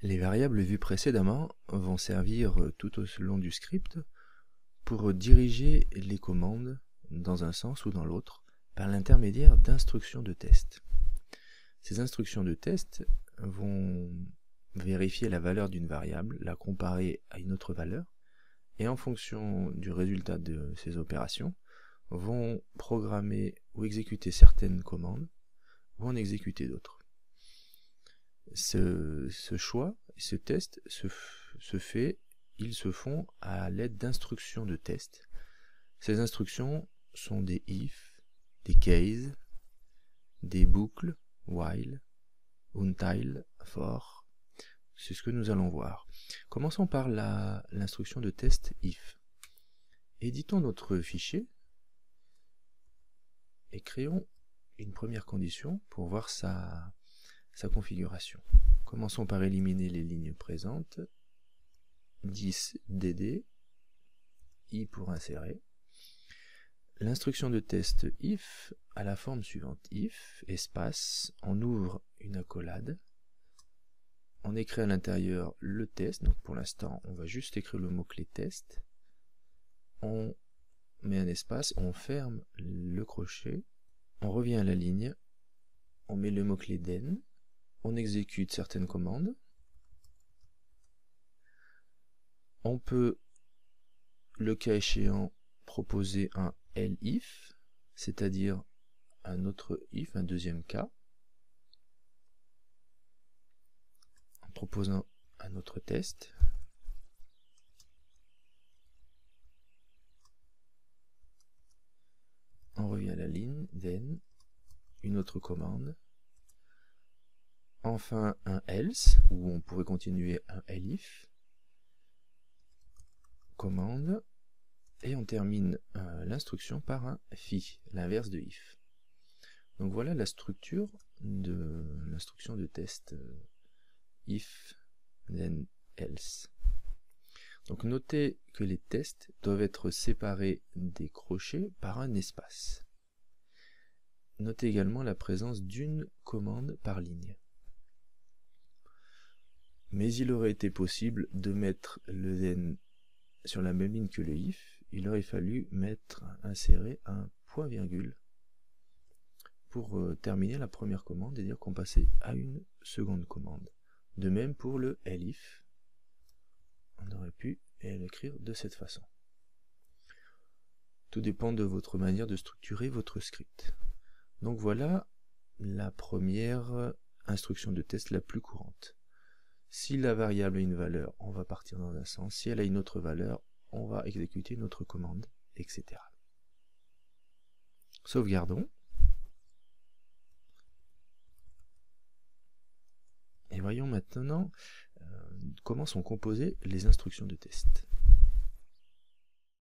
Les variables vues précédemment vont servir tout au long du script pour diriger les commandes dans un sens ou dans l'autre par l'intermédiaire d'instructions de test. Ces instructions de test vont vérifier la valeur d'une variable, la comparer à une autre valeur, et en fonction du résultat de ces opérations, vont programmer ou exécuter certaines commandes, ou en exécuter d'autres. Ce choix, ce test ils se font à l'aide d'instructions de test. Ces instructions sont des if, des case, des boucles, while, until, for. C'est ce que nous allons voir. Commençons par l'instruction de test if. Éditons notre fichier et créons une première condition pour voir sa configuration. Commençons par éliminer les lignes présentes. 10 dd, i pour insérer. L'instruction de test if a la forme suivante: if, espace, on ouvre une accolade, on écrit à l'intérieur le test, donc pour l'instant on va juste écrire le mot-clé test, on met un espace, on ferme le crochet, on revient à la ligne, on met le mot-clé then, on exécute certaines commandes, on peut, le cas échéant, proposer un elif, c'est-à-dire un autre if, un deuxième cas, en proposant un autre test. On revient à la ligne, then, une autre commande, enfin un else, où on pourrait continuer un elif, commande, et on termine l'instruction par un fi, l'inverse de if. Donc voilà la structure de l'instruction de test if, then, else. Donc notez que les tests doivent être séparés des crochets par un espace. Notez également la présence d'une commande par ligne. Mais il aurait été possible de mettre le then sur la même ligne que le if. Il aurait fallu insérer un point-virgule pour terminer la première commande et dire qu'on passait à une seconde commande. De même pour le elif, on aurait pu l'écrire de cette façon. Tout dépend de votre manière de structurer votre script. Donc voilà la première instruction de test la plus courante. Si la variable a une valeur, on va partir dans un sens. Si elle a une autre valeur, on va exécuter une autre commande, etc. Sauvegardons. Et voyons maintenant comment sont composées les instructions de test.